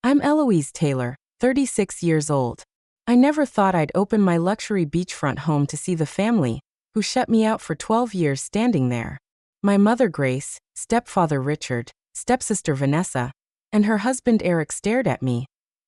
I'm Eloise Taylor, 36 years old. I never thought I'd open my luxury beachfront home to see the family, who shut me out for 12 years standing there. My mother Grace, stepfather Richard, stepsister Vanessa, and her husband Eric stared at me,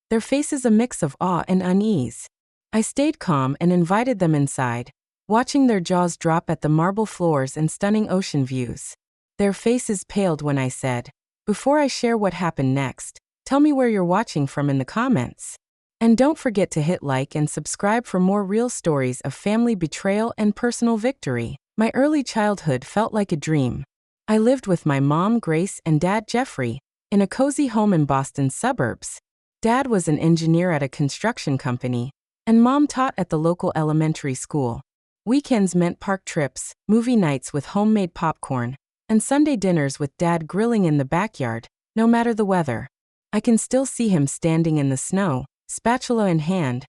their faces a mix of awe and unease. I stayed calm and invited them inside, watching their jaws drop at the marble floors and stunning ocean views. Their faces paled when I said, "Before I share what happened next, tell me where you're watching from in the comments. And don't forget to hit like and subscribe for more real stories of family betrayal and personal victory." My early childhood felt like a dream. I lived with my mom Grace and dad Jeffrey, in a cozy home in Boston's suburbs. Dad was an engineer at a construction company, and mom taught at the local elementary school. Weekends meant park trips, movie nights with homemade popcorn, and Sunday dinners with dad grilling in the backyard, no matter the weather. I can still see him standing in the snow, spatula in hand,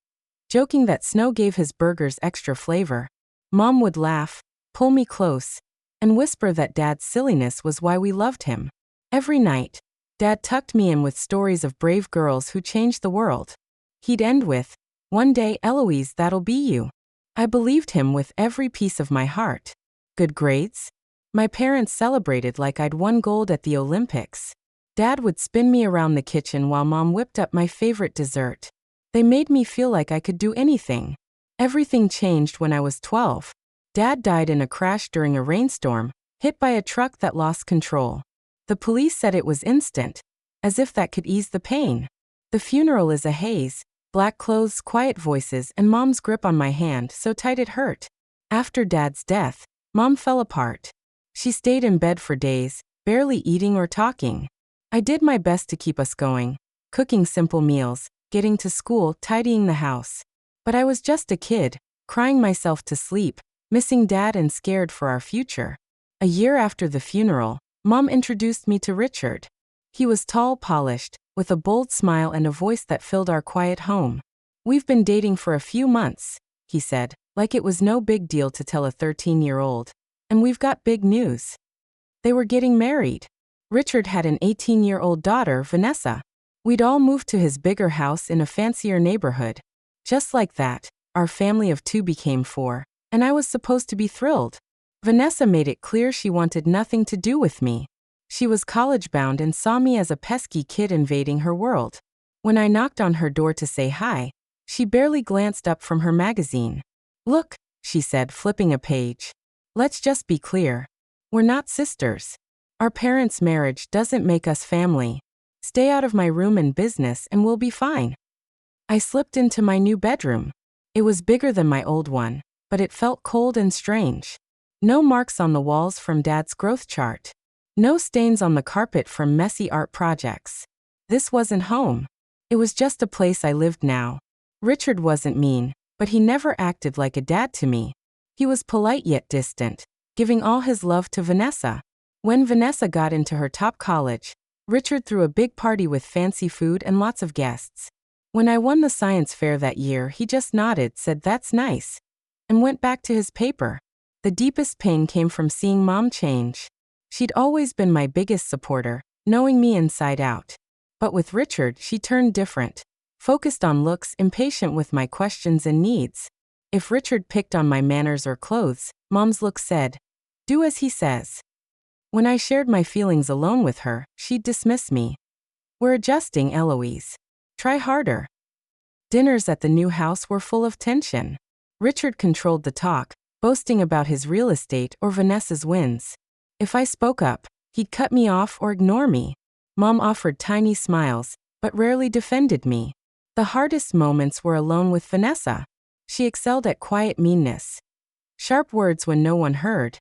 joking that snow gave his burgers extra flavor. Mom would laugh, pull me close, and whisper that dad's silliness was why we loved him. Every night, dad tucked me in with stories of brave girls who changed the world. He'd end with, "One day, Eloise, that'll be you." I believed him with every piece of my heart. Good grades? My parents celebrated like I'd won gold at the Olympics. Dad would spin me around the kitchen while mom whipped up my favorite dessert. They made me feel like I could do anything. Everything changed when I was 12. Dad died in a crash during a rainstorm, hit by a truck that lost control. The police said it was instant, as if that could ease the pain. The funeral is a haze, black clothes, quiet voices, and mom's grip on my hand so tight it hurt. After dad's death, mom fell apart. She stayed in bed for days, barely eating or talking. I did my best to keep us going, cooking simple meals, getting to school, tidying the house. But I was just a kid, crying myself to sleep, missing dad and scared for our future. A year after the funeral, mom introduced me to Richard. He was tall, polished, with a bold smile and a voice that filled our quiet home. "We've been dating for a few months," he said, like it was no big deal to tell a 13-year-old. "And we've got big news." They were getting married. Richard had an 18-year-old daughter, Vanessa. We'd all moved to his bigger house in a fancier neighborhood. Just like that, our family of two became four, and I was supposed to be thrilled. Vanessa made it clear she wanted nothing to do with me. She was college-bound and saw me as a pesky kid invading her world. When I knocked on her door to say hi, she barely glanced up from her magazine. "Look," she said, flipping a page. "Let's just be clear. We're not sisters. Our parents' marriage doesn't make us family. Stay out of my room and business and we'll be fine." I slipped into my new bedroom. It was bigger than my old one, but it felt cold and strange. No marks on the walls from dad's growth chart. No stains on the carpet from messy art projects. This wasn't home. It was just a place I lived now. Richard wasn't mean, but he never acted like a dad to me. He was polite yet distant, giving all his love to Vanessa. When Vanessa got into her top college, Richard threw a big party with fancy food and lots of guests. When I won the science fair that year, he just nodded, said "That's nice," and went back to his paper. The deepest pain came from seeing mom change. She'd always been my biggest supporter, knowing me inside out. But with Richard, she turned different. Focused on looks, impatient with my questions and needs. If Richard picked on my manners or clothes, mom's look said, "Do as he says." When I shared my feelings alone with her, she'd dismiss me. "We're adjusting, Eloise. Try harder." Dinners at the new house were full of tension. Richard controlled the talk, boasting about his real estate or Vanessa's wins. If I spoke up, he'd cut me off or ignore me. Mom offered tiny smiles, but rarely defended me. The hardest moments were alone with Vanessa. She excelled at quiet meanness. Sharp words when no one heard.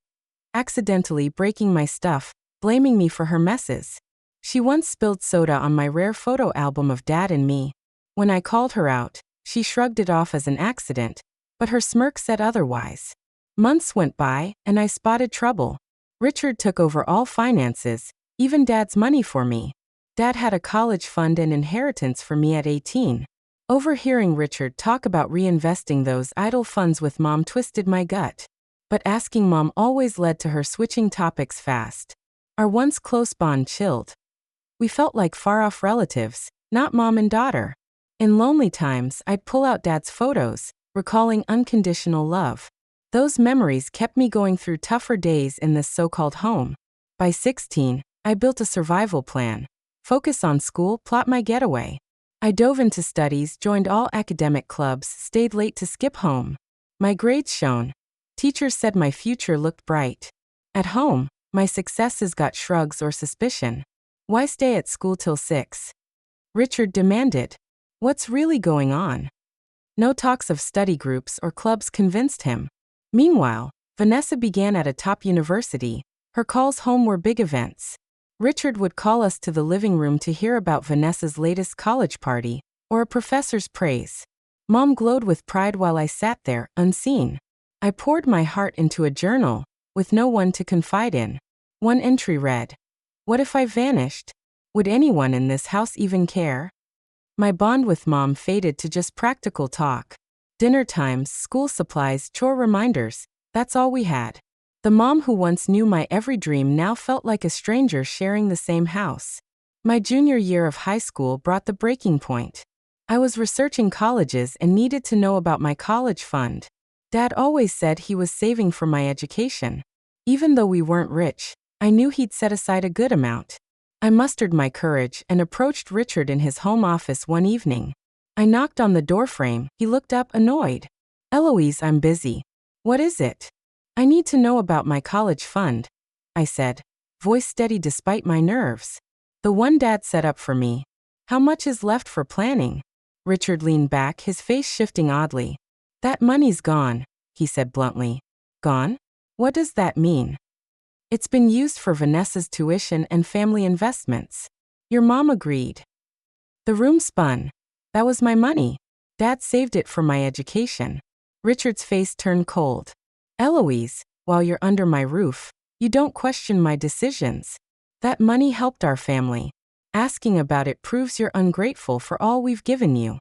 Accidentally breaking my stuff, blaming me for her messes. She once spilled soda on my rare photo album of dad and me. When I called her out, she shrugged it off as an accident, but her smirk said otherwise. Months went by, and I spotted trouble. Richard took over all finances, even dad's money for me. Dad had a college fund and inheritance for me at 18. Overhearing Richard talk about reinvesting those idle funds with mom twisted my gut. But asking mom always led to her switching topics fast. Our once close bond chilled. We felt like far-off relatives, not mom and daughter. In lonely times, I'd pull out Dad's photos, recalling unconditional love. Those memories kept me going through tougher days in this so-called home. By 16, I built a survival plan. Focus on school, plot my getaway. I dove into studies, joined all academic clubs, stayed late to skip home. My grades shone. Teachers said my future looked bright. At home, my successes got shrugs or suspicion. Why stay at school till 6? Richard demanded. What's really going on? No talks of study groups or clubs convinced him. Meanwhile, Vanessa began at a top university. Her calls home were big events. Richard would call us to the living room to hear about Vanessa's latest college party, or a professor's praise. Mom glowed with pride while I sat there, unseen. I poured my heart into a journal, with no one to confide in. One entry read, "What if I vanished? Would anyone in this house even care?" My bond with Mom faded to just practical talk. Dinner times, school supplies, chore reminders, that's all we had. The mom who once knew my every dream now felt like a stranger sharing the same house. My junior year of high school brought the breaking point. I was researching colleges and needed to know about my college fund. Dad always said he was saving for my education. Even though we weren't rich, I knew he'd set aside a good amount. I mustered my courage and approached Richard in his home office one evening. I knocked on the doorframe. He looked up, annoyed. "Eloise, I'm busy." "What is it?" "I need to know about my college fund," I said, voice steady despite my nerves. "The one Dad set up for me. How much is left for planning?" Richard leaned back, his face shifting oddly. "That money's gone," he said bluntly. "Gone? What does that mean?" "It's been used for Vanessa's tuition and family investments." "Your mom agreed." The room spun. "That was my money. Dad saved it for my education." Richard's face turned cold. "Eloise, while you're under my roof, you don't question my decisions. That money helped our family. Asking about it proves you're ungrateful for all we've given you."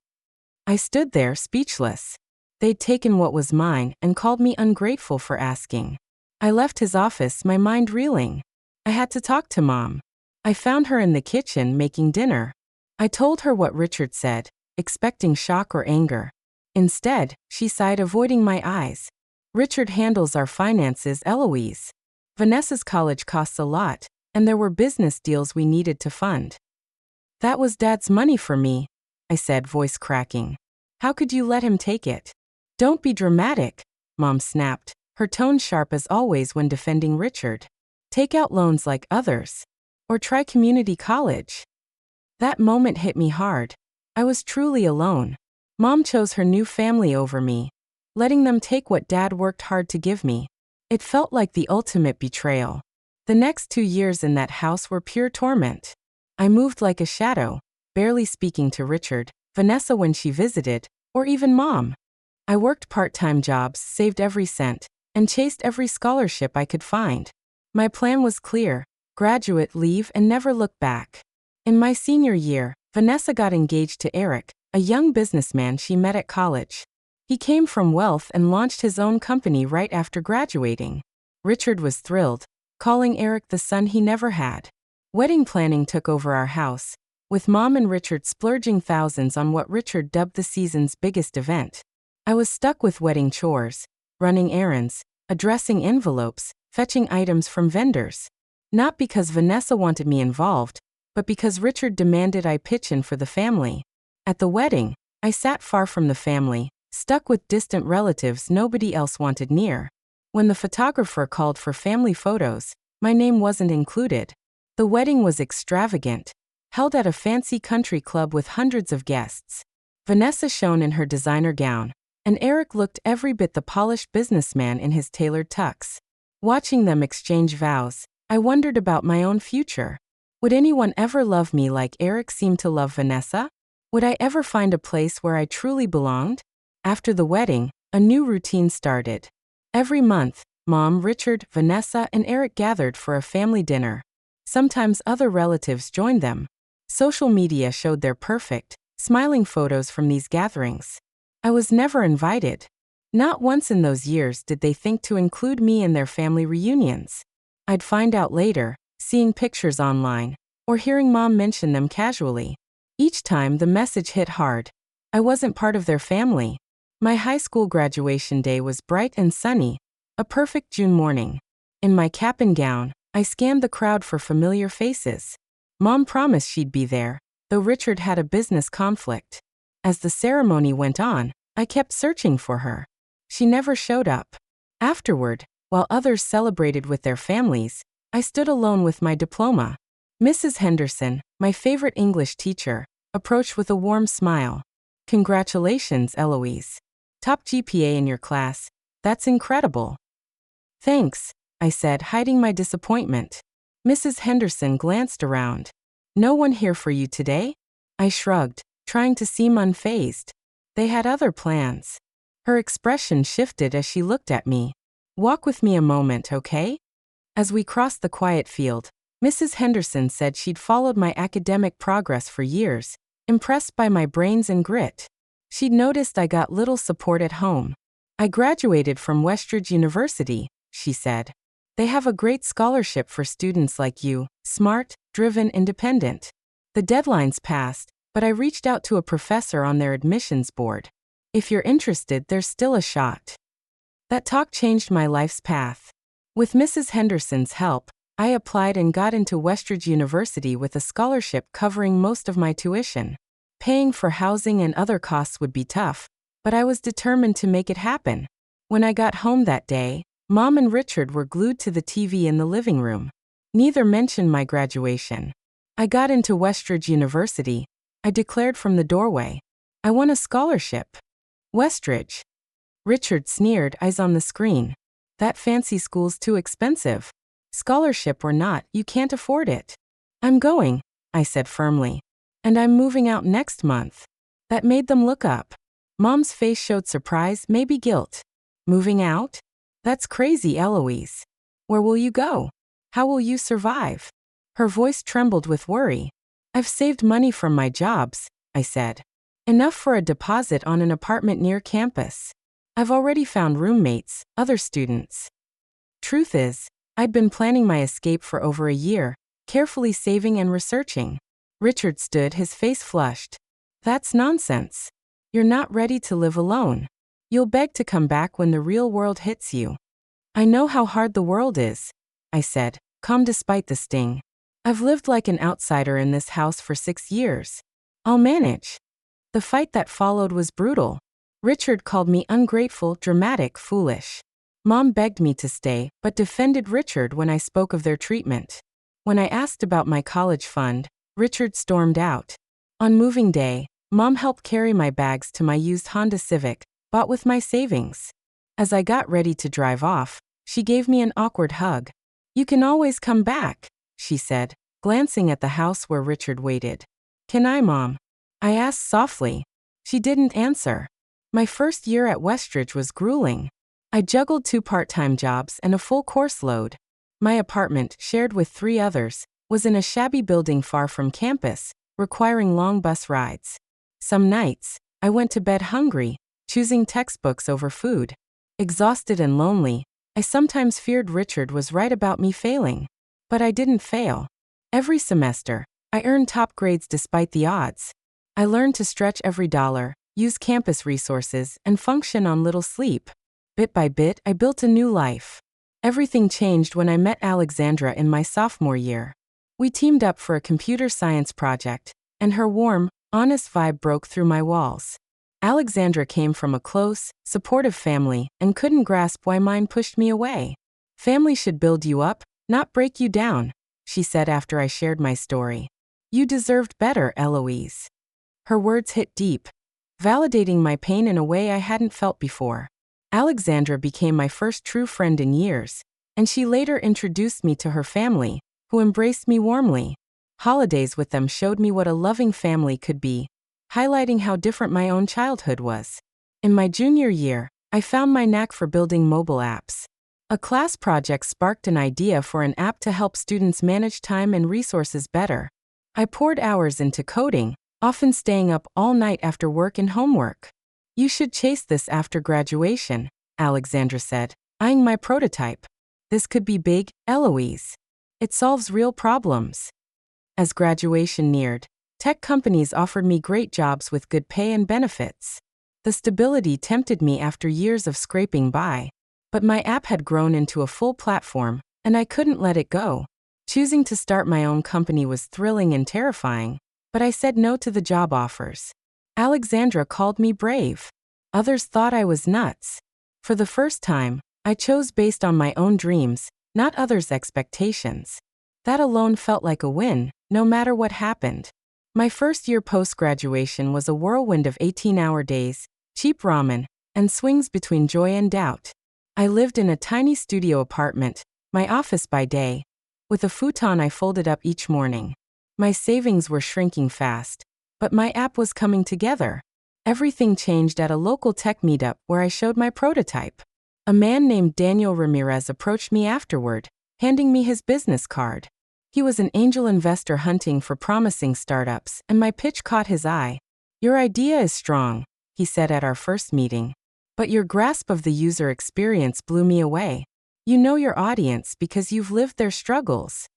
I stood there, speechless. They'd taken what was mine and called me ungrateful for asking. I left his office, my mind reeling. I had to talk to Mom. I found her in the kitchen making dinner. I told her what Richard said, expecting shock or anger. Instead, she sighed, avoiding my eyes. "Richard handles our finances, Eloise. Vanessa's college costs a lot, and there were business deals we needed to fund." "That was Dad's money for me," I said, voice cracking. "How could you let him take it?" "Don't be dramatic," Mom snapped, her tone sharp as always when defending Richard. "Take out loans like others. Or try community college." That moment hit me hard. I was truly alone. Mom chose her new family over me, letting them take what Dad worked hard to give me. It felt like the ultimate betrayal. The next 2 years in that house were pure torment. I moved like a shadow, barely speaking to Richard, Vanessa when she visited, or even Mom. I worked part-time jobs, saved every cent, and chased every scholarship I could find. My plan was clear: graduate, leave, and never look back. In my senior year, Vanessa got engaged to Eric, a young businessman she met at college. He came from wealth and launched his own company right after graduating. Richard was thrilled, calling Eric the son he never had. Wedding planning took over our house, with Mom and Richard splurging thousands on what Richard dubbed the season's biggest event. I was stuck with wedding chores, running errands, addressing envelopes, fetching items from vendors. Not because Vanessa wanted me involved, but because Richard demanded I pitch in for the family. At the wedding, I sat far from the family, stuck with distant relatives nobody else wanted near. When the photographer called for family photos, my name wasn't included. The wedding was extravagant, held at a fancy country club with hundreds of guests. Vanessa shone in her designer gown, and Eric looked every bit the polished businessman in his tailored tux. Watching them exchange vows, I wondered about my own future. Would anyone ever love me like Eric seemed to love Vanessa? Would I ever find a place where I truly belonged? After the wedding, a new routine started. Every month, Mom, Richard, Vanessa, and Eric gathered for a family dinner. Sometimes other relatives joined them. Social media showed their perfect, smiling photos from these gatherings. I was never invited. Not once in those years did they think to include me in their family reunions. I'd find out later, seeing pictures online, or hearing Mom mention them casually. Each time, the message hit hard. I wasn't part of their family. My high school graduation day was bright and sunny, a perfect June morning. In my cap and gown, I scanned the crowd for familiar faces. Mom promised she'd be there, though Richard had a business conflict. As the ceremony went on, I kept searching for her. She never showed up. Afterward, while others celebrated with their families, I stood alone with my diploma. Mrs. Henderson, my favorite English teacher, approached with a warm smile. Congratulations, Eloise. Top GPA in your class. That's incredible. Thanks, I said, hiding my disappointment. Mrs. Henderson glanced around. No one here for you today? I shrugged, trying to seem unfazed. They had other plans. Her expression shifted as she looked at me. Walk with me a moment, okay? As we crossed the quiet field, Mrs. Henderson said she'd followed my academic progress for years, impressed by my brains and grit. She'd noticed I got little support at home. I graduated from Westridge University, she said. They have a great scholarship for students like you, smart, driven, independent. The deadline's passed, but I reached out to a professor on their admissions board. If you're interested, there's still a shot. That talk changed my life's path. With Mrs. Henderson's help, I applied and got into Westridge University with a scholarship covering most of my tuition. Paying for housing and other costs would be tough, but I was determined to make it happen. When I got home that day, Mom and Richard were glued to the TV in the living room. Neither mentioned my graduation. I got into Westridge University, I declared from the doorway. I won a scholarship. Westridge. Richard sneered, eyes on the screen. That fancy school's too expensive. Scholarship or not, you can't afford it. I'm going, I said firmly. And I'm moving out next month. That made them look up. Mom's face showed surprise, maybe guilt. Moving out? That's crazy, Eloise. Where will you go? How will you survive? Her voice trembled with worry. I've saved money from my jobs, I said. Enough for a deposit on an apartment near campus. I've already found roommates, other students. Truth is, I'd been planning my escape for over a year, carefully saving and researching. Richard stood, his face flushed. That's nonsense. You're not ready to live alone. You'll beg to come back when the real world hits you. I know how hard the world is, I said, calm despite the sting. I've lived like an outsider in this house for 6 years. I'll manage. The fight that followed was brutal. Richard called me ungrateful, dramatic, foolish. Mom begged me to stay, but defended Richard when I spoke of their treatment. When I asked about my college fund, Richard stormed out. On moving day, Mom helped carry my bags to my used Honda Civic, bought with my savings. As I got ready to drive off, she gave me an awkward hug. You can always come back, she said, glancing at the house where Richard waited. Can I, Mom? I asked softly. She didn't answer. My first year at Westridge was grueling. I juggled 2 part-time jobs and a full course load. My apartment, shared with 3 others, was in a shabby building far from campus, requiring long bus rides. Some nights, I went to bed hungry, choosing textbooks over food. Exhausted and lonely, I sometimes feared Richard was right about me failing. But I didn't fail. Every semester, I earned top grades despite the odds. I learned to stretch every dollar, use campus resources, and function on little sleep. Bit by bit, I built a new life. Everything changed when I met Alexandra in my sophomore year. We teamed up for a computer science project, and her warm, honest vibe broke through my walls. Alexandra came from a close, supportive family and couldn't grasp why mine pushed me away. Family should build you up, not break you down, she said after I shared my story. You deserved better, Eloise. Her words hit deep, validating my pain in a way I hadn't felt before. Alexandra became my first true friend in years, and she later introduced me to her family, who embraced me warmly. Holidays with them showed me what a loving family could be, highlighting how different my own childhood was. In my junior year, I found my knack for building mobile apps. A class project sparked an idea for an app to help students manage time and resources better. I poured hours into coding, often staying up all night after work and homework. You should chase this after graduation, Alexandra said, eyeing my prototype. This could be big, Eloise. It solves real problems. As graduation neared, Tech companies offered me great jobs with good pay and benefits. The stability tempted me after years of scraping by. But my app had grown into a full platform, and I couldn't let it go. Choosing to start my own company was thrilling and terrifying, but I said no to the job offers. Alexandra called me brave. Others thought I was nuts. For the first time, I chose based on my own dreams, not others' expectations. That alone felt like a win, no matter what happened. My first year post-graduation was a whirlwind of 18-hour days, cheap ramen, and swings between joy and doubt. I lived in a tiny studio apartment, my office by day, with a futon I folded up each morning. My savings were shrinking fast, but my app was coming together. Everything changed at a local tech meetup where I showed my prototype. A man named Daniel Ramirez approached me afterward, handing me his business card. He was an angel investor hunting for promising startups, and my pitch caught his eye. "Your idea is strong," he said at our first meeting. "But your grasp of the user experience blew me away. You know your audience because you've lived their struggles."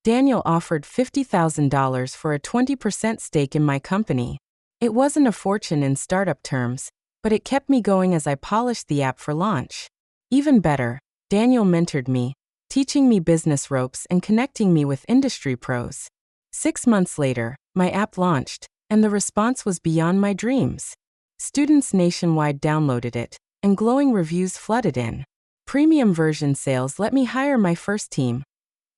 Daniel offered $50,000 for a 20% stake in my company. It wasn't a fortune in startup terms, but it kept me going as I polished the app for launch. Even better, Daniel mentored me, teaching me business ropes and connecting me with industry pros. 6 months later, my app launched, and the response was beyond my dreams. Students nationwide downloaded it, and glowing reviews flooded in. Premium version sales let me hire my first team,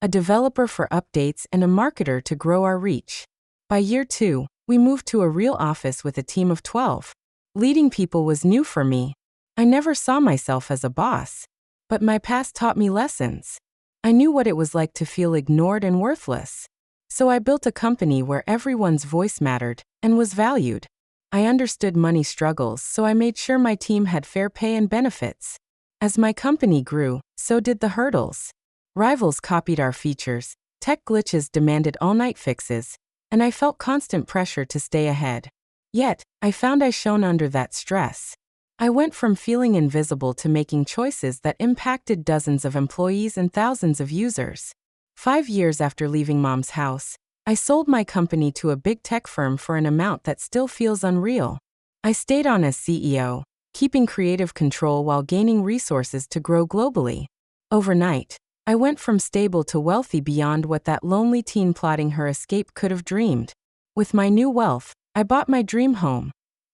a developer for updates and a marketer to grow our reach. By year 2, we moved to a real office with a team of 12. Leading people was new for me. I never saw myself as a boss. But my past taught me lessons. I knew what it was like to feel ignored and worthless. So I built a company where everyone's voice mattered and was valued. I understood money struggles, so I made sure my team had fair pay and benefits. As my company grew, so did the hurdles. Rivals copied our features, tech glitches demanded all-night fixes, and I felt constant pressure to stay ahead. Yet, I found I shone under that stress. I went from feeling invisible to making choices that impacted dozens of employees and thousands of users. 5 years after leaving Mom's house, I sold my company to a big tech firm for an amount that still feels unreal. I stayed on as CEO, keeping creative control while gaining resources to grow globally. Overnight, I went from stable to wealthy beyond what that lonely teen plotting her escape could have dreamed. With my new wealth, I bought my dream home.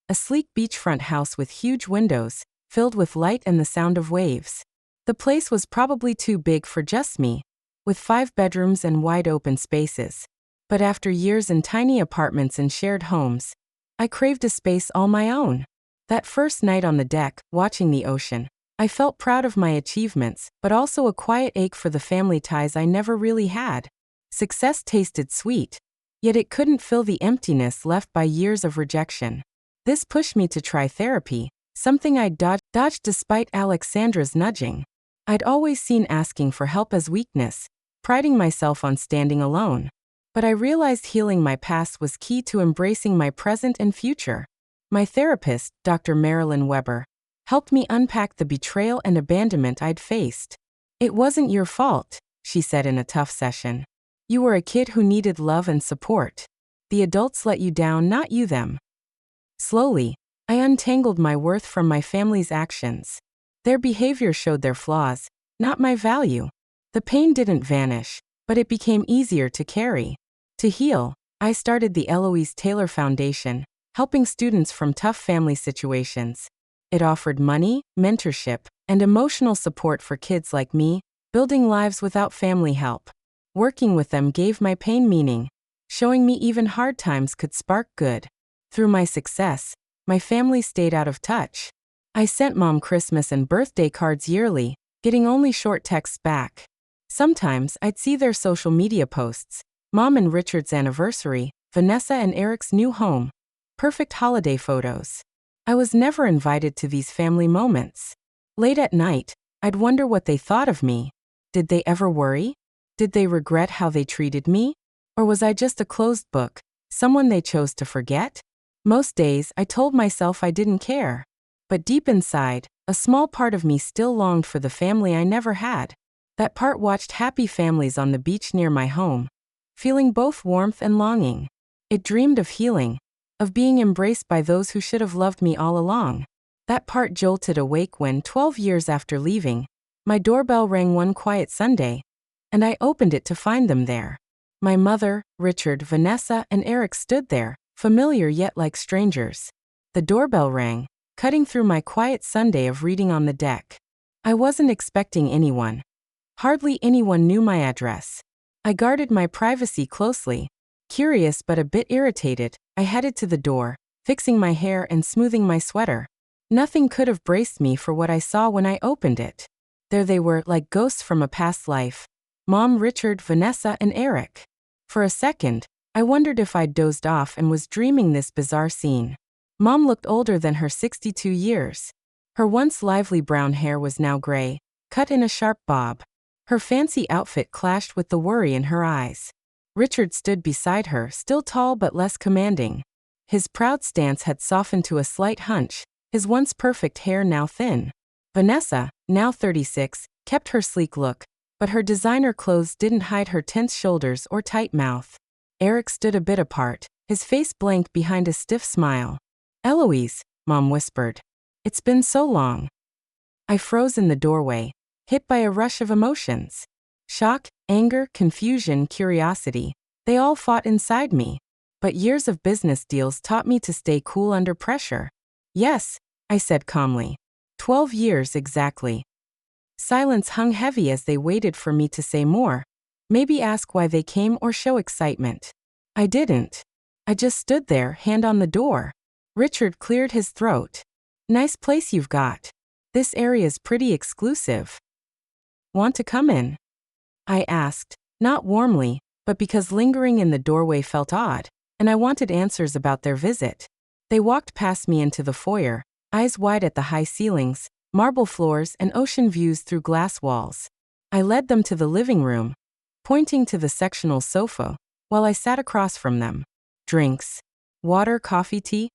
A sleek beachfront house with huge windows, filled with light and the sound of waves. The place was probably too big for just me, with 5 bedrooms and wide-open spaces. But after years in tiny apartments and shared homes, I craved a space all my own. That first night on the deck, watching the ocean, I felt proud of my achievements, but also a quiet ache for the family ties I never really had. Success tasted sweet, yet it couldn't fill the emptiness left by years of rejection. This pushed me to try therapy, something I'd dodged despite Alexandra's nudging. I'd always seen asking for help as weakness, priding myself on standing alone. But I realized healing my past was key to embracing my present and future. My therapist, Dr. Marilyn Weber, helped me unpack the betrayal and abandonment I'd faced. "It wasn't your fault," she said in a tough session. "You were a kid who needed love and support. The adults let you down, not you them." Slowly, I untangled my worth from my family's actions. Their behavior showed their flaws, not my value. The pain didn't vanish, but it became easier to carry. To heal, I started the Eloise Taylor Foundation, helping students from tough family situations. It offered money, mentorship, and emotional support for kids like me, building lives without family help. Working with them gave my pain meaning, showing me even hard times could spark good. Through my success, my family stayed out of touch. I sent Mom Christmas and birthday cards yearly, getting only short texts back. Sometimes I'd see their social media posts, Mom and Richard's anniversary, Vanessa and Eric's new home. Perfect holiday photos. I was never invited to these family moments. Late at night, I'd wonder what they thought of me. Did they ever worry? Did they regret how they treated me? Or was I just a closed book, someone they chose to forget? Most days, I told myself I didn't care. But deep inside, a small part of me still longed for the family I never had. That part watched happy families on the beach near my home, feeling both warmth and longing. It dreamed of healing, of being embraced by those who should have loved me all along. That part jolted awake when, 12 years after leaving, my doorbell rang one quiet Sunday, and I opened it to find them there. My mother, Richard, Vanessa, and Eric stood there, familiar yet like strangers. The doorbell rang, cutting through my quiet Sunday of reading on the deck. I wasn't expecting anyone. Hardly anyone knew my address. I guarded my privacy closely. Curious but a bit irritated, I headed to the door, fixing my hair and smoothing my sweater. Nothing could have braced me for what I saw when I opened it. There they were, like ghosts from a past life. Mom, Richard, Vanessa, and Eric. For a second, I wondered if I'd dozed off and was dreaming this bizarre scene. Mom looked older than her 62 years. Her once lively brown hair was now gray, cut in a sharp bob. Her fancy outfit clashed with the worry in her eyes. Richard stood beside her, still tall but less commanding. His proud stance had softened to a slight hunch, his once perfect hair now thin. Vanessa, now 36, kept her sleek look, but her designer clothes didn't hide her tense shoulders or tight mouth. Eric stood a bit apart, his face blank behind a stiff smile. "Eloise," Mom whispered. "It's been so long." I froze in the doorway, hit by a rush of emotions. Shock, anger, confusion, curiosity. They all fought inside me. But years of business deals taught me to stay cool under pressure. "Yes," I said calmly. 12 years exactly. Silence hung heavy as they waited for me to say more. Maybe ask why they came or show excitement. I didn't. I just stood there, hand on the door. Richard cleared his throat. "Nice place you've got. This area's pretty exclusive. Want to come in?" I asked, not warmly, but because lingering in the doorway felt odd, and I wanted answers about their visit. They walked past me into the foyer, eyes wide at the high ceilings, marble floors, and ocean views through glass walls. I led them to the living room, pointing to the sectional sofa, while I sat across from them. "Drinks? Water, coffee, tea?"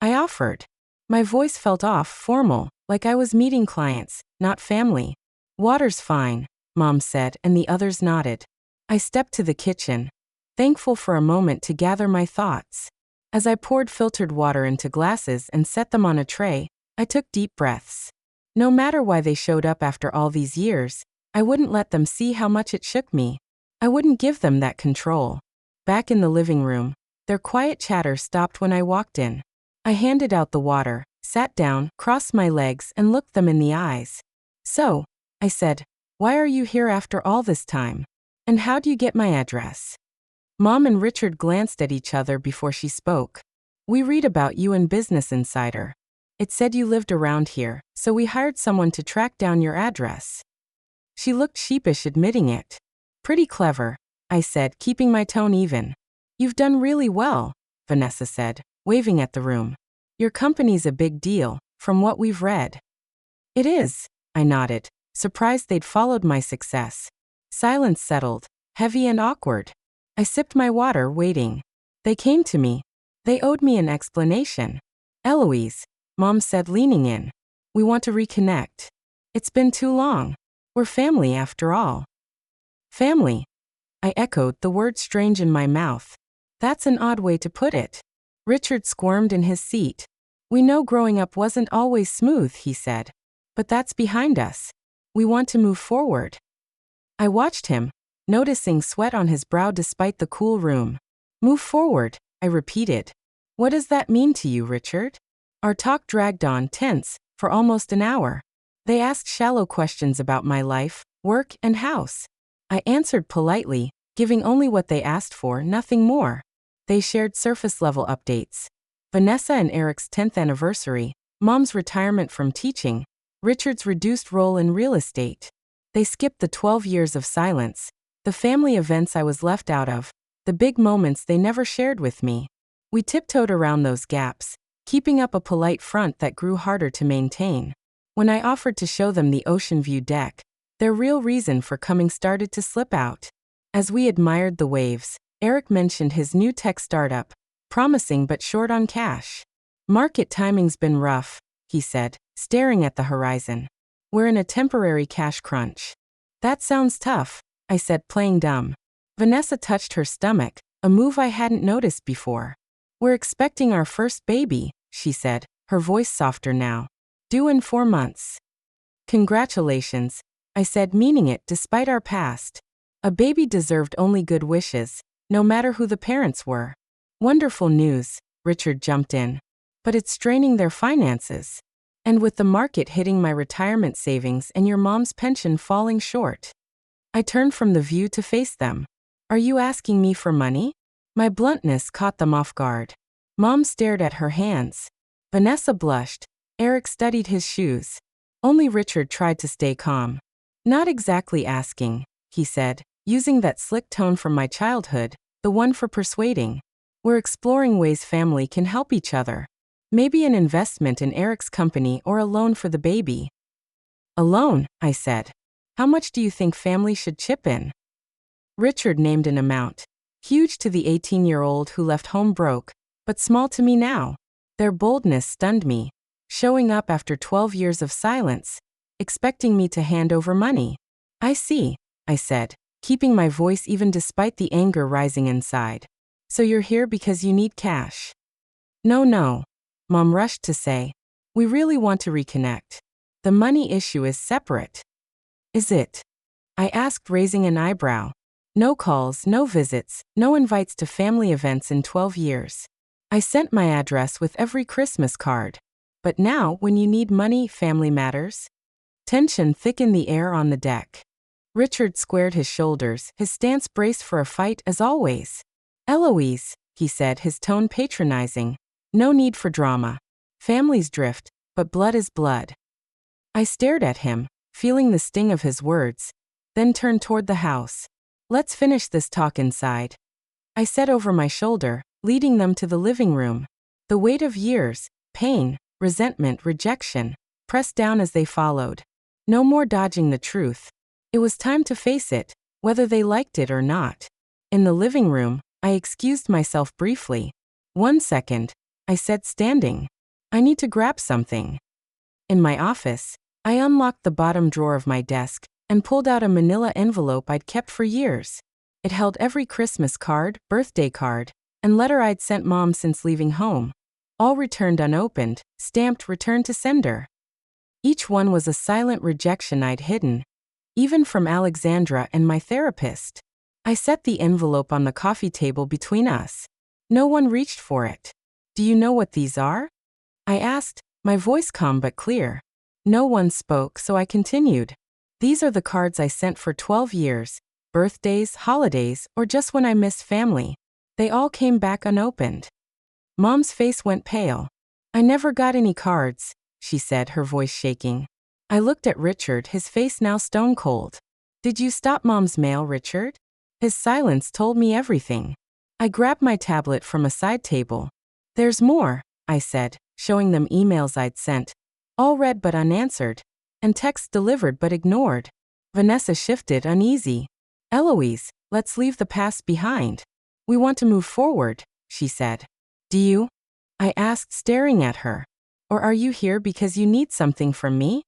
I offered. My voice felt off, formal, like I was meeting clients, not family. "Water's fine," Mom said, and the others nodded. I stepped to the kitchen, thankful for a moment to gather my thoughts. As I poured filtered water into glasses and set them on a tray, I took deep breaths. No matter why they showed up after all these years, I wouldn't let them see how much it shook me. I wouldn't give them that control. Back in the living room, their quiet chatter stopped when I walked in. I handed out the water, sat down, crossed my legs, and looked them in the eyes. "So," I said, "why are you here after all this time? And how do you get my address?" Mom and Richard glanced at each other before she spoke. "We read about you in Business Insider. It said you lived around here, so we hired someone to track down your address." She looked sheepish admitting it. "Pretty clever," I said, keeping my tone even. "You've done really well," Vanessa said, waving at the room. "Your company's a big deal, from what we've read." "It is," I nodded, surprised they'd followed my success. Silence settled, heavy and awkward. I sipped my water, waiting. They came to me. They owed me an explanation. "Eloise," Mom said, leaning in. "We want to reconnect. It's been too long. We're family after all." "Family?" I echoed, the word strange in my mouth. That's an odd way to put it. Richard squirmed in his seat. "We know growing up wasn't always smooth," he said. "But that's behind us. We want to move forward." I watched him, noticing sweat on his brow despite the cool room. "Move forward," I repeated. "What does that mean to you, Richard?" Our talk dragged on, tense, for almost an hour. They asked shallow questions about my life, work, and house. I answered politely, giving only what they asked for, nothing more. They shared surface-level updates. Vanessa and Eric's 10th anniversary, Mom's retirement from teaching, Richard's reduced role in real estate. They skipped the 12 years of silence, the family events I was left out of, the big moments they never shared with me. We tiptoed around those gaps, keeping up a polite front that grew harder to maintain. When I offered to show them the ocean view deck, their real reason for coming started to slip out. As we admired the waves, Eric mentioned his new tech startup, promising but short on cash. "Market timing's been rough," he said, staring at the horizon. "We're in a temporary cash crunch." "That sounds tough," I said, playing dumb. Vanessa touched her stomach, a move I hadn't noticed before. We're expecting our first baby, she said, her voice softer now. Due in 4 months. Congratulations, I said, meaning it despite our past. A baby deserved only good wishes, no matter who the parents were. Wonderful news, Richard jumped in. But it's straining their finances. And with the market hitting my retirement savings and your mom's pension falling short. I turned from the view to face them. Are you asking me for money? My bluntness caught them off guard. Mom stared at her hands. Vanessa blushed. Eric studied his shoes. Only Richard tried to stay calm. Not exactly asking, he said, using that slick tone from my childhood, the one for persuading. We're exploring ways family can help each other. Maybe an investment in Eric's company or a loan for the baby. A loan, I said. How much do you think family should chip in? Richard named an amount. Huge to the 18-year-old who left home broke, but small to me now. Their boldness stunned me. Showing up after 12 years of silence, expecting me to hand over money. I see, I said, keeping my voice even despite the anger rising inside. So you're here because you need cash? No, Mom rushed to say. We really want to reconnect. The money issue is separate. Is it? I asked, raising an eyebrow. No calls, no visits, no invites to family events in 12 years. I sent my address with every Christmas card. But now, when you need money, family matters? Tension thickened the air on the deck. Richard squared his shoulders, his stance braced for a fight as always. Eloise, he said, his tone patronizing. No need for drama. Families drift, but blood is blood. I stared at him, feeling the sting of his words, then turned toward the house. Let's finish this talk inside. I said over my shoulder, leading them to the living room. The weight of years, pain, resentment, rejection, pressed down as they followed. No more dodging the truth. It was time to face it, whether they liked it or not. In the living room, I excused myself briefly. 1 second, I said, standing. I need to grab something. In my office, I unlocked the bottom drawer of my desk and pulled out a manila envelope I'd kept for years. It held every Christmas card, birthday card, and letter I'd sent Mom since leaving home. All returned unopened, stamped return to sender. Each one was a silent rejection I'd hidden, even from Alexandra and my therapist. I set the envelope on the coffee table between us. No one reached for it. Do you know what these are? I asked, my voice calm but clear. No one spoke, so I continued. These are the cards I sent for 12 years, birthdays, holidays, or just when I missed family. They all came back unopened. Mom's face went pale. I never got any cards, she said, her voice shaking. I looked at Richard, his face now stone cold. Did you stop Mom's mail, Richard? His silence told me everything. I grabbed my tablet from a side table. There's more, I said, showing them emails I'd sent. All read but unanswered, and texts delivered but ignored. Vanessa shifted, uneasy. Eloise, let's leave the past behind. We want to move forward, she said. Do you? I asked, staring at her. Or are you here because you need something from me?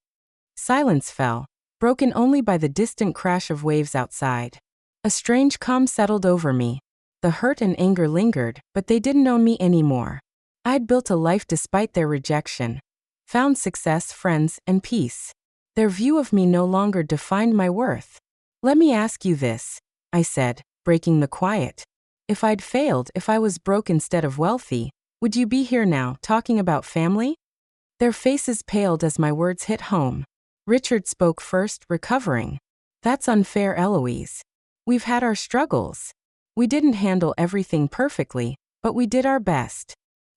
Silence fell, broken only by the distant crash of waves outside. A strange calm settled over me. The hurt and anger lingered, but they didn't own me anymore. I'd built a life despite their rejection. Found success, friends, and peace. Their view of me no longer defined my worth. Let me ask you this, I said, breaking the quiet. If I'd failed, if I was broke instead of wealthy, would you be here now, talking about family? Their faces paled as my words hit home. Richard spoke first, recovering. That's unfair, Eloise. We've had our struggles. We didn't handle everything perfectly, but we did our best.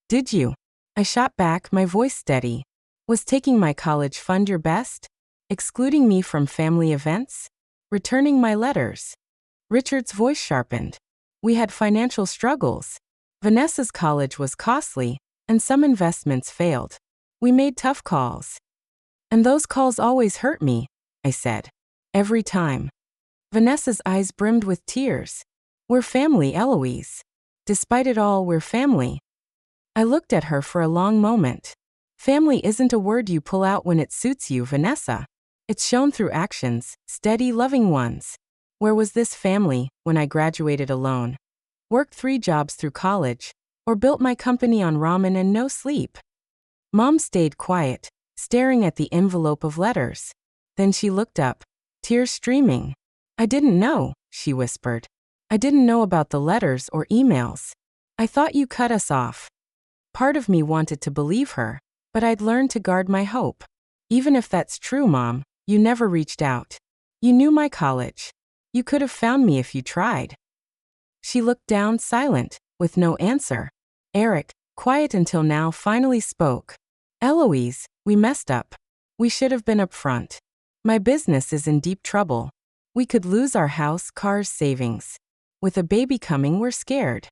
Did you? I shot back, my voice steady. Was taking my college fund your best? Excluding me from family events? Returning my letters? Richard's voice sharpened. We had financial struggles. Vanessa's college was costly, and some investments failed. We made tough calls. And those calls always hurt me, I said. Every time. Vanessa's eyes brimmed with tears. We're family, Eloise. Despite it all, we're family. I looked at her for a long moment. Family isn't a word you pull out when it suits you, Vanessa. It's shown through actions, steady, loving ones. Where was this family when I graduated alone? worked 3 jobs through college, or built my company on ramen and no sleep? Mom stayed quiet, staring at the envelope of letters. Then she looked up, tears streaming. I didn't know, she whispered. I didn't know about the letters or emails. I thought you cut us off. Part of me wanted to believe her, but I'd learned to guard my hope. Even if that's true, Mom, you never reached out. You knew my college. You could have found me if you tried. She looked down, silent, with no answer. Eric, quiet until now, finally spoke. Eloise, we messed up. We should have been upfront. My business is in deep trouble. We could lose our house, cars, savings. With a baby coming, we're scared.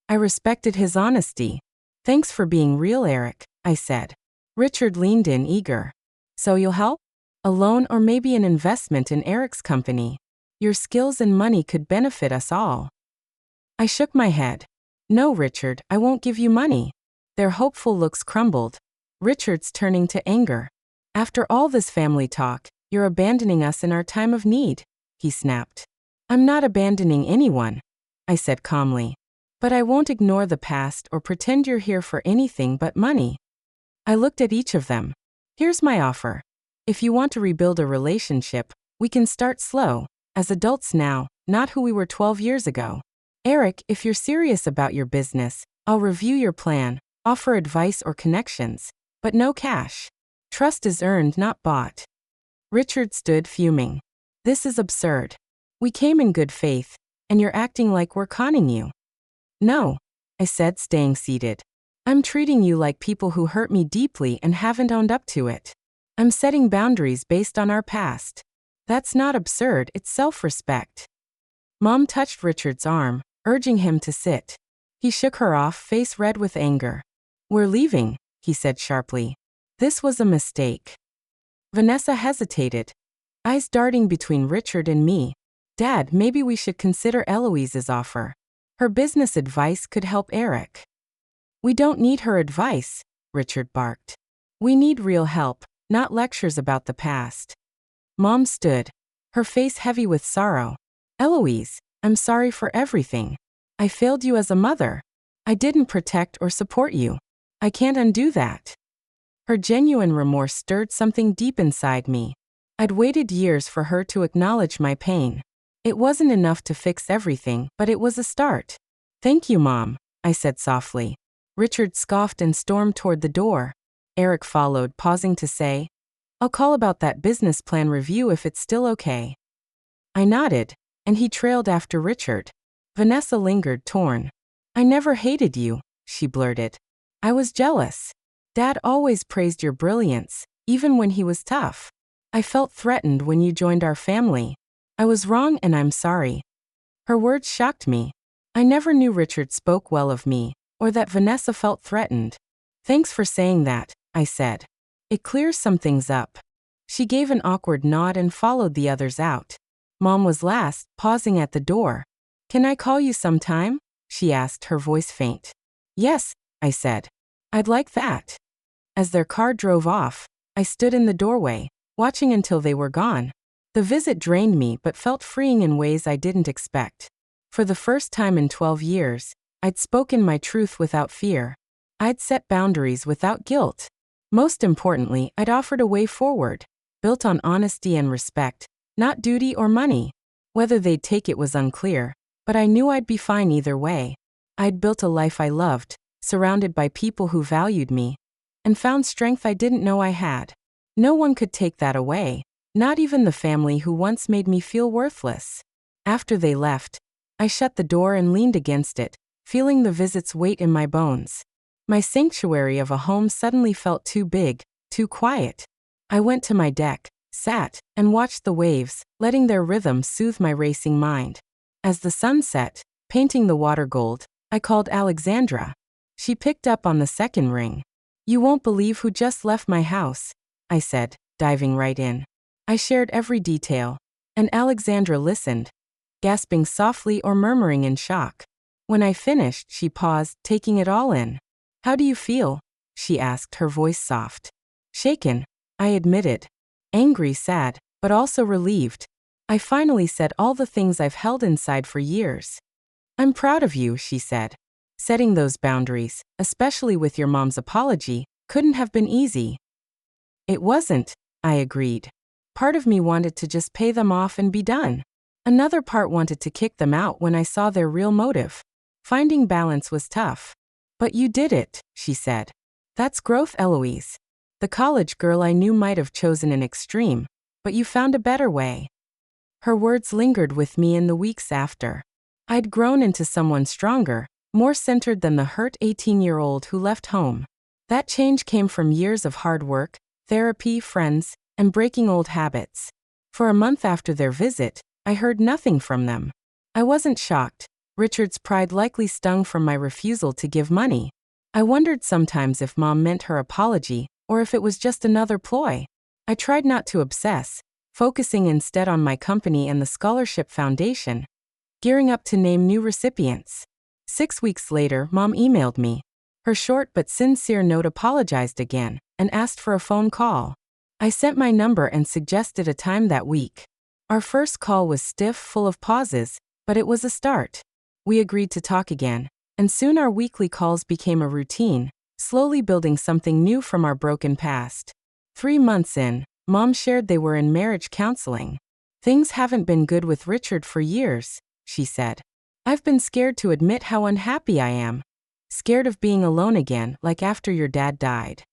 I respected his honesty. Thanks for being real, Eric, I said. Richard leaned in, eager. So you'll help? A loan or maybe an investment in Eric's company. Your skills and money could benefit us all. I shook my head. No, Richard, I won't give you money. Their hopeful looks crumbled. Richard's turning to anger. After all this family talk, you're abandoning us in our time of need, he snapped. I'm not abandoning anyone, I said calmly. But I won't ignore the past or pretend you're here for anything but money. I looked at each of them. Here's my offer. If you want to rebuild a relationship, we can start slow, as adults now, not who we were 12 years ago. Eric, if you're serious about your business, I'll review your plan, offer advice or connections, but no cash. Trust is earned, not bought. Richard stood fuming. This is absurd. We came in good faith, and you're acting like we're conning you. No, I said, staying seated. I'm treating you like people who hurt me deeply and haven't owned up to it. I'm setting boundaries based on our past. That's not absurd, it's self-respect. Mom touched Richard's arm, urging him to sit. He shook her off, face red with anger. We're leaving, he said sharply. This was a mistake. Vanessa hesitated, eyes darting between Richard and me. Dad, maybe we should consider Eloise's offer. Her business advice could help Eric. We don't need her advice, Richard barked. We need real help, not lectures about the past. Mom stood, her face heavy with sorrow. Eloise, I'm sorry for everything. I failed you as a mother. I didn't protect or support you. I can't undo that. Her genuine remorse stirred something deep inside me. I'd waited years for her to acknowledge my pain. It wasn't enough to fix everything, but it was a start. Thank you, Mom, I said softly. Richard scoffed and stormed toward the door. Eric followed, pausing to say, I'll call about that business plan review if it's still okay. I nodded, and he trailed after Richard. Vanessa lingered, torn. I never hated you, she blurted. I was jealous. Dad always praised your brilliance, even when he was tough. I felt threatened when you joined our family. I was wrong and I'm sorry. Her words shocked me. I never knew Richard spoke well of me, or that Vanessa felt threatened. Thanks for saying that, I said. It clears some things up. She gave an awkward nod and followed the others out. Mom was last, pausing at the door. Can I call you sometime? She asked, her voice faint. Yes, I said. I'd like that. As their car drove off, I stood in the doorway, watching until they were gone. The visit drained me but felt freeing in ways I didn't expect. For the first time in 12 years, I'd spoken my truth without fear. I'd set boundaries without guilt. Most importantly, I'd offered a way forward, built on honesty and respect, not duty or money. Whether they'd take it was unclear, but I knew I'd be fine either way. I'd built a life I loved, surrounded by people who valued me, and found strength I didn't know I had. No one could take that away, not even the family who once made me feel worthless. After they left, I shut the door and leaned against it, feeling the visit's weight in my bones. My sanctuary of a home suddenly felt too big, too quiet. I went to my deck, sat, and watched the waves, letting their rhythm soothe my racing mind. As the sun set, painting the water gold, I called Alexandra. She picked up on the second ring. You won't believe who just left my house, I said, diving right in. I shared every detail, and Alexandra listened, gasping softly or murmuring in shock. When I finished, she paused, taking it all in. How do you feel? She asked, her voice soft. Shaken, I admitted. Angry, sad, but also relieved. I finally said all the things I've held inside for years. I'm proud of you, she said. Setting those boundaries, especially with your mom's apology, couldn't have been easy. It wasn't, I agreed. Part of me wanted to just pay them off and be done. Another part wanted to kick them out when I saw their real motive. Finding balance was tough. But you did it, she said. That's growth, Eloise. The college girl I knew might have chosen an extreme, but you found a better way. Her words lingered with me in the weeks after. I'd grown into someone stronger, more centered than the hurt 18-year-old who left home. That change came from years of hard work, therapy, friends, and breaking old habits. For a month after their visit, I heard nothing from them. I wasn't shocked. Richard's pride likely stung from my refusal to give money. I wondered sometimes if Mom meant her apology, or if it was just another ploy. I tried not to obsess, focusing instead on my company and the scholarship foundation, gearing up to name new recipients. 6 weeks later, Mom emailed me. Her short but sincere note apologized again, and asked for a phone call. I sent my number and suggested a time that week. Our first call was stiff, full of pauses, but it was a start. We agreed to talk again, and soon our weekly calls became a routine, slowly building something new from our broken past. 3 months in, Mom shared they were in marriage counseling. Things haven't been good with Richard for years, she said. I've been scared to admit how unhappy I am. Scared of being alone again, like after your dad died.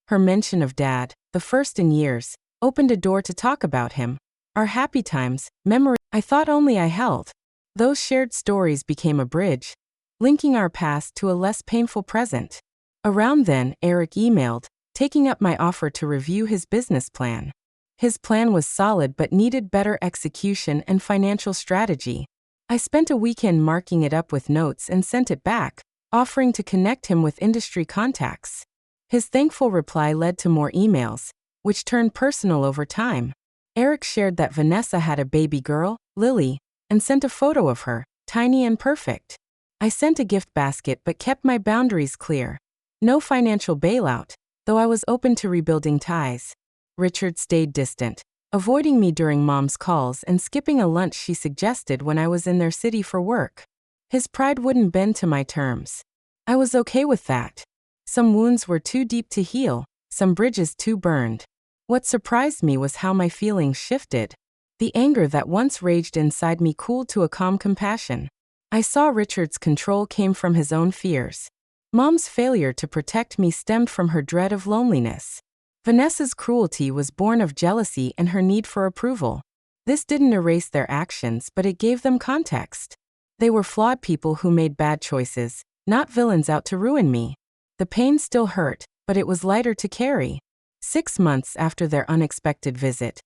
Her mention of Dad, the first in years, opened a door to talk about him. Our happy times, memories I thought only I held. Those shared stories became a bridge, linking our past to a less painful present. Around then, Eric emailed, taking up my offer to review his business plan. His plan was solid but needed better execution and financial strategy. I spent a weekend marking it up with notes and sent it back, offering to connect him with industry contacts. His thankful reply led to more emails, which turned personal over time. Eric shared that Vanessa had a baby girl, Lily, and sent a photo of her, tiny and perfect. I sent a gift basket but kept my boundaries clear. No financial bailout, though I was open to rebuilding ties. Richard stayed distant, avoiding me during Mom's calls and skipping a lunch she suggested when I was in their city for work. His pride wouldn't bend to my terms. I was okay with that. Some wounds were too deep to heal, some bridges too burned. What surprised me was how my feelings shifted. The anger that once raged inside me cooled to a calm compassion. I saw Richard's control came from his own fears. Mom's failure to protect me stemmed from her dread of loneliness. Vanessa's cruelty was born of jealousy and her need for approval. This didn't erase their actions, but it gave them context. They were flawed people who made bad choices, not villains out to ruin me. The pain still hurt, but it was lighter to carry. 6 months after their unexpected visit,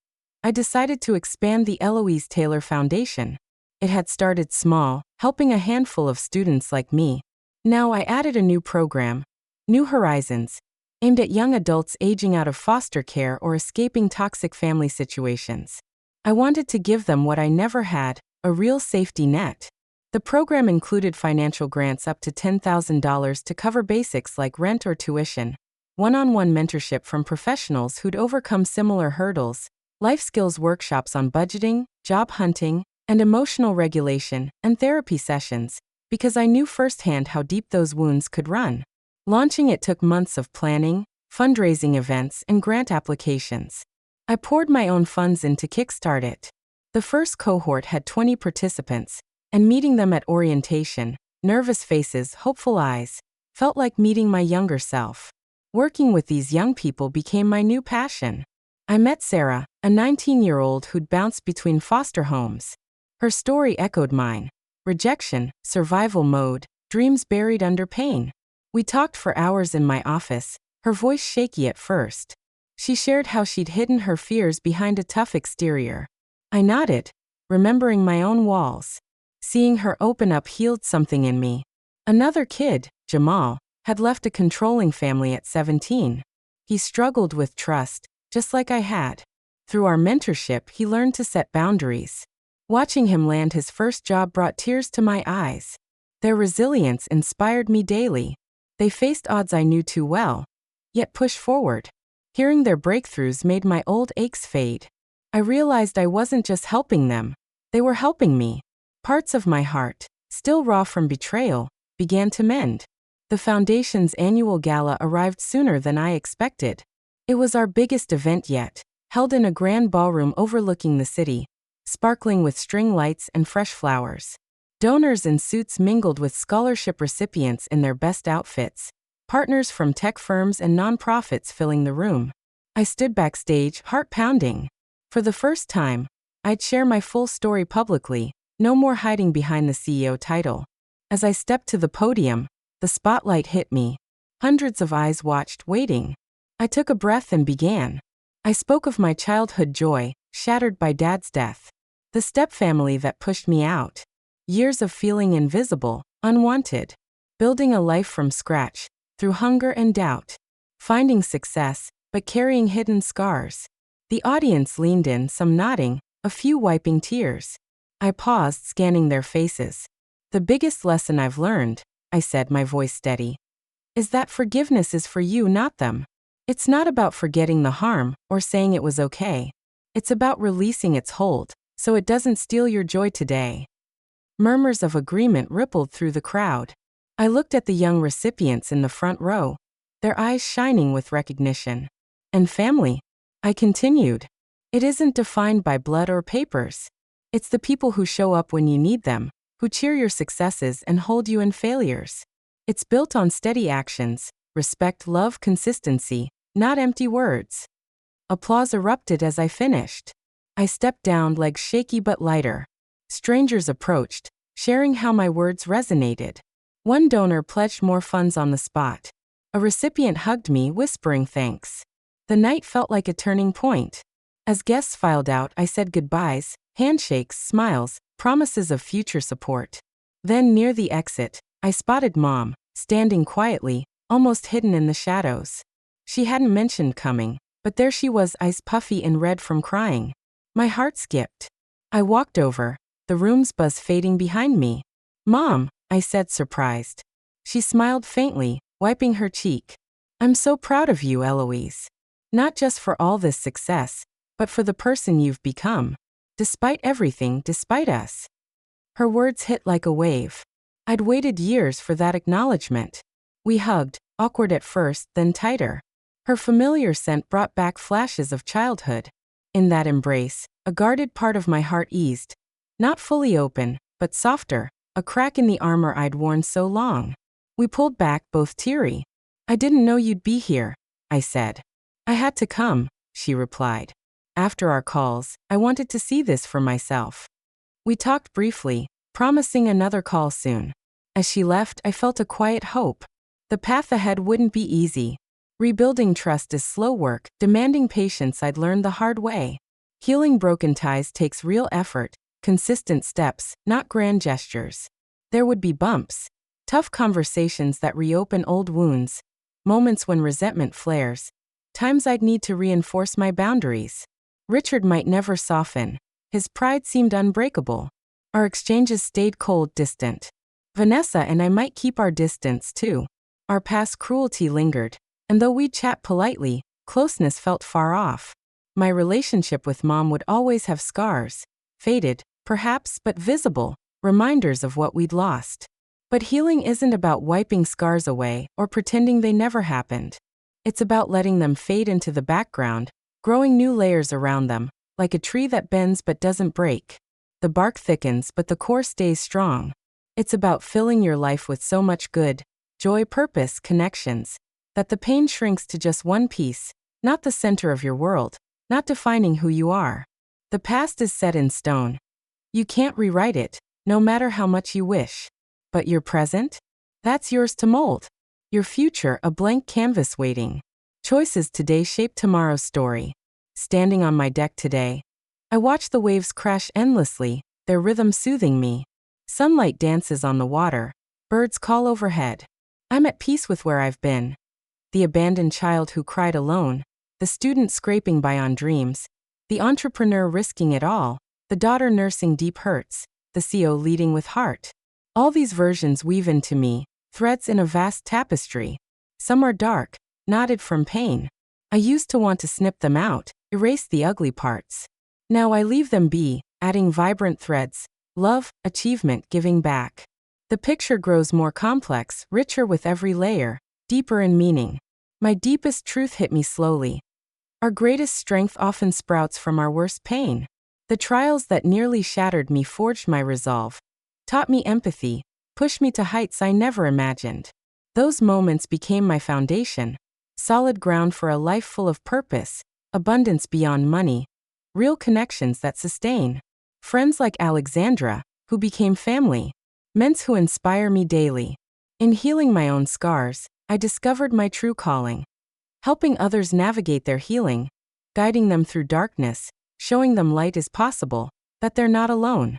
I decided to expand the Eloise Taylor Foundation. It had started small, helping a handful of students like me. Now I added a new program, New Horizons, aimed at young adults aging out of foster care or escaping toxic family situations. I wanted to give them what I never had, a real safety net. The program included financial grants up to $10,000 to cover basics like rent or tuition, one-on-one mentorship from professionals who'd overcome similar hurdles, life skills workshops on budgeting, job hunting, and emotional regulation, and therapy sessions, because I knew firsthand how deep those wounds could run. Launching it took months of planning, fundraising events, and grant applications. I poured my own funds in to kickstart it. The first cohort had 20 participants, and meeting them at orientation, nervous faces, hopeful eyes, felt like meeting my younger self. Working with these young people became my new passion. I met Sarah, a 19-year-old who'd bounced between foster homes. Her story echoed mine. Rejection, survival mode, dreams buried under pain. We talked for hours in my office, her voice shaky at first. She shared how she'd hidden her fears behind a tough exterior. I nodded, remembering my own walls. Seeing her open up healed something in me. Another kid, Jamal, had left a controlling family at 17. He struggled with trust, just like I had. Through our mentorship, he learned to set boundaries. Watching him land his first job brought tears to my eyes. Their resilience inspired me daily. They faced odds I knew too well, yet pushed forward. Hearing their breakthroughs made my old aches fade. I realized I wasn't just helping them, they were helping me. Parts of my heart, still raw from betrayal, began to mend. The foundation's annual gala arrived sooner than I expected. It was our biggest event yet, held in a grand ballroom overlooking the city, sparkling with string lights and fresh flowers. Donors in suits mingled with scholarship recipients in their best outfits, partners from tech firms and nonprofits filling the room. I stood backstage, heart pounding. For the first time, I'd share my full story publicly, no more hiding behind the CEO title. As I stepped to the podium, the spotlight hit me. Hundreds of eyes watched, waiting. I took a breath and began. I spoke of my childhood joy, shattered by Dad's death. The stepfamily that pushed me out. Years of feeling invisible, unwanted. Building a life from scratch, through hunger and doubt. Finding success, but carrying hidden scars. The audience leaned in, some nodding, a few wiping tears. I paused, scanning their faces. The biggest lesson I've learned, I said, my voice steady, is that forgiveness is for you, not them. It's not about forgetting the harm or saying it was okay. It's about releasing its hold, so it doesn't steal your joy today. Murmurs of agreement rippled through the crowd. I looked at the young recipients in the front row, their eyes shining with recognition. And family, I continued. It isn't defined by blood or papers. It's the people who show up when you need them, who cheer your successes and hold you in failures. It's built on steady actions, respect, love, consistency, not empty words. Applause erupted as I finished. I stepped down, legs shaky but lighter. Strangers approached, sharing how my words resonated. One donor pledged more funds on the spot. A recipient hugged me, whispering thanks. The night felt like a turning point. As guests filed out, I said goodbyes, handshakes, smiles, promises of future support. Then near the exit, I spotted Mom, standing quietly, almost hidden in the shadows. She hadn't mentioned coming, but there she was, eyes puffy and red from crying. My heart skipped. I walked over, the room's buzz fading behind me. Mom, I said, surprised. She smiled faintly, wiping her cheek. I'm so proud of you, Eloise. Not just for all this success, but for the person you've become. Despite everything, despite us. Her words hit like a wave. I'd waited years for that acknowledgement. We hugged, awkward at first, then tighter. Her familiar scent brought back flashes of childhood. In that embrace, a guarded part of my heart eased. Not fully open, but softer, a crack in the armor I'd worn so long. We pulled back, both teary. I didn't know you'd be here, I said. I had to come, she replied. After our calls, I wanted to see this for myself. We talked briefly, promising another call soon. As she left, I felt a quiet hope. The path ahead wouldn't be easy. Rebuilding trust is slow work, demanding patience I'd learned the hard way. Healing broken ties takes real effort, consistent steps, not grand gestures. There would be bumps, tough conversations that reopen old wounds, moments when resentment flares, times I'd need to reinforce my boundaries. Richard might never soften. His pride seemed unbreakable. Our exchanges stayed cold, distant. Vanessa and I might keep our distance too. Our past cruelty lingered, and though we'd chat politely, closeness felt far off. My relationship with Mom would always have scars, faded, perhaps, but visible, reminders of what we'd lost. But healing isn't about wiping scars away or pretending they never happened. It's about letting them fade into the background, growing new layers around them, like a tree that bends but doesn't break. The bark thickens but the core stays strong. It's about filling your life with so much good, joy, purpose, connections, that the pain shrinks to just one piece, not the center of your world, not defining who you are. The past is set in stone. You can't rewrite it, no matter how much you wish. But your present? That's yours to mold. Your future, a blank canvas waiting. Choices today shape tomorrow's story. Standing on my deck today, I watch the waves crash endlessly, their rhythm soothing me. Sunlight dances on the water, birds call overhead. I'm at peace with where I've been. The abandoned child who cried alone, the student scraping by on dreams, the entrepreneur risking it all, the daughter nursing deep hurts, the CEO leading with heart. All these versions weave into me, threads in a vast tapestry. Some are dark, knotted from pain. I used to want to snip them out, erase the ugly parts. Now I leave them be, adding vibrant threads, love, achievement, giving back. The picture grows more complex, richer with every layer, deeper in meaning. My deepest truth hit me slowly. Our greatest strength often sprouts from our worst pain. The trials that nearly shattered me forged my resolve, taught me empathy, pushed me to heights I never imagined. Those moments became my foundation, solid ground for a life full of purpose, abundance beyond money, real connections that sustain. Friends like Alexandra, who became family, mentors who inspire me daily. In healing my own scars, I discovered my true calling, helping others navigate their healing, guiding them through darkness, showing them light is possible, that they're not alone.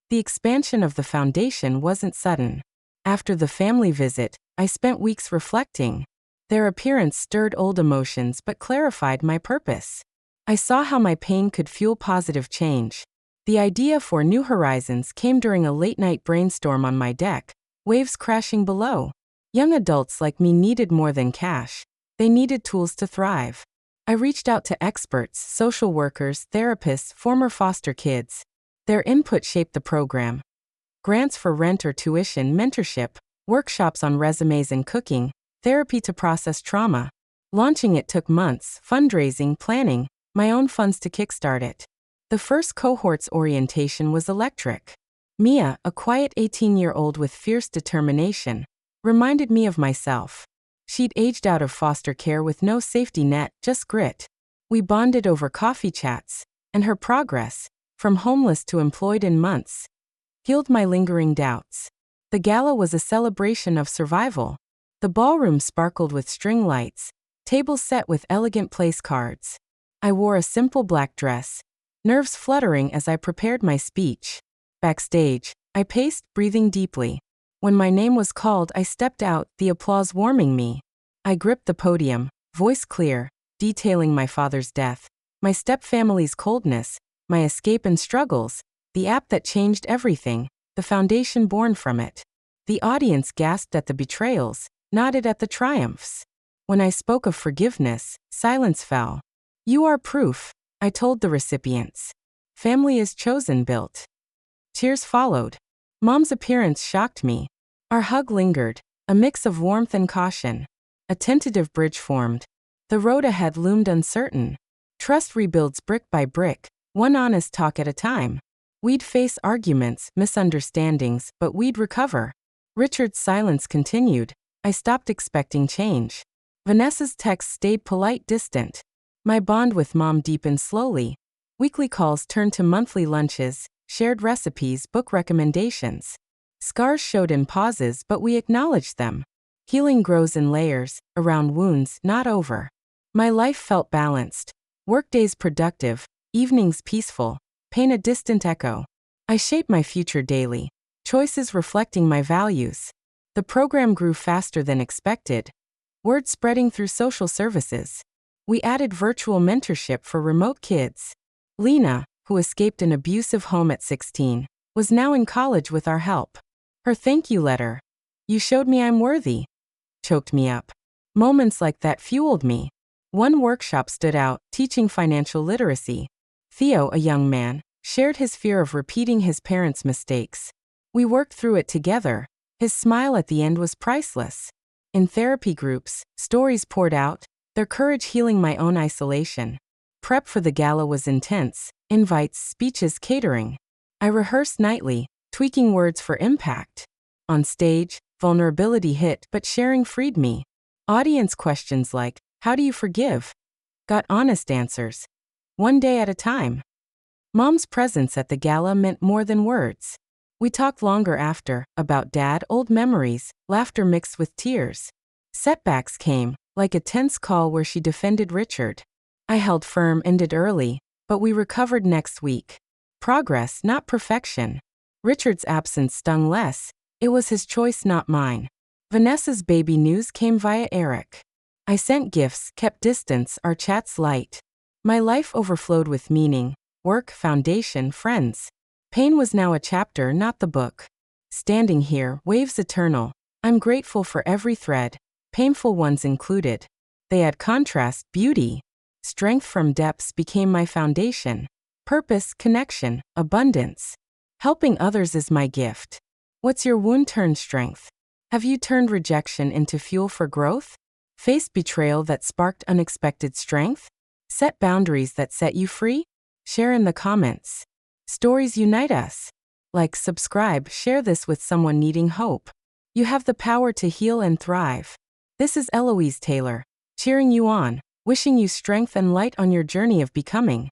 The expansion of the foundation wasn't sudden. After the family visit, I spent weeks reflecting. Their appearance stirred old emotions but clarified my purpose. I saw how my pain could fuel positive change. The idea for New Horizons came during a late-night brainstorm on my deck, waves crashing below. Young adults like me needed more than cash. They needed tools to thrive. I reached out to experts, social workers, therapists, former foster kids. Their input shaped the program. Grants for rent or tuition, mentorship, workshops on resumes and cooking, therapy to process trauma. Launching it took months, fundraising, planning, my own funds to kickstart it. The first cohort's orientation was electric. Mia, a quiet 18-year-old with fierce determination, reminded me of myself. She'd aged out of foster care with no safety net, just grit. We bonded over coffee chats, and her progress, from homeless to employed in months, healed my lingering doubts. The gala was a celebration of survival. The ballroom sparkled with string lights, tables set with elegant place cards. I wore a simple black dress, nerves fluttering as I prepared my speech. Backstage, I paced, breathing deeply. When my name was called, I stepped out, the applause warming me. I gripped the podium, voice clear, detailing my father's death, my stepfamily's coldness, my escape and struggles, the app that changed everything, the foundation born from it. The audience gasped at the betrayals, nodded at the triumphs. When I spoke of forgiveness, silence fell. You are proof, I told the recipients. Family is chosen, built. Tears followed. Mom's appearance shocked me. Our hug lingered, a mix of warmth and caution. A tentative bridge formed. The road ahead loomed uncertain. Trust rebuilds brick by brick, one honest talk at a time. We'd face arguments, misunderstandings, but we'd recover. Richard's silence continued. I stopped expecting change. Vanessa's text stayed polite, distant. My bond with Mom deepened slowly. Weekly calls turned to monthly lunches, shared recipes, book recommendations. Scars showed in pauses, but we acknowledged them. Healing grows in layers, around wounds, not over. My life felt balanced. Workdays productive, evenings peaceful, pain a distant echo. I shaped my future daily, choices reflecting my values. The program grew faster than expected, word spreading through social services. We added virtual mentorship for remote kids. Lena, who escaped an abusive home at 16, was now in college with our help. Her thank you letter, "You showed me I'm worthy," choked me up. Moments like that fueled me. One workshop stood out, teaching financial literacy. Theo, a young man, shared his fear of repeating his parents' mistakes. We worked through it together. His smile at the end was priceless. In therapy groups, stories poured out, their courage healing my own isolation. Prep for the gala was intense, invites, speeches, catering. I rehearsed nightly, tweaking words for impact. On stage, vulnerability hit, but sharing freed me. Audience questions like, "How do you forgive?" got honest answers. One day at a time. Mom's presence at the gala meant more than words. We talked longer after, about Dad, old memories, laughter mixed with tears. Setbacks came, like a tense call where she defended Richard. I held firm, ended early, but we recovered next week. Progress, not perfection. Richard's absence stung less. It was his choice, not mine. Vanessa's baby news came via Eric. I sent gifts, kept distance, our chats light. My life overflowed with meaning, work, foundation, friends. Pain was now a chapter, not the book. Standing here, waves eternal, I'm grateful for every thread, painful ones included. They add contrast, beauty. Strength from depths became my foundation. Purpose, connection, abundance. Helping others is my gift. What's your wound turned strength? Have you turned rejection into fuel for growth? Faced betrayal that sparked unexpected strength? Set boundaries that set you free? Share in the comments. Stories unite us. Like, subscribe, share this with someone needing hope. You have the power to heal and thrive. This is Eloise Taylor, cheering you on, wishing you strength and light on your journey of becoming.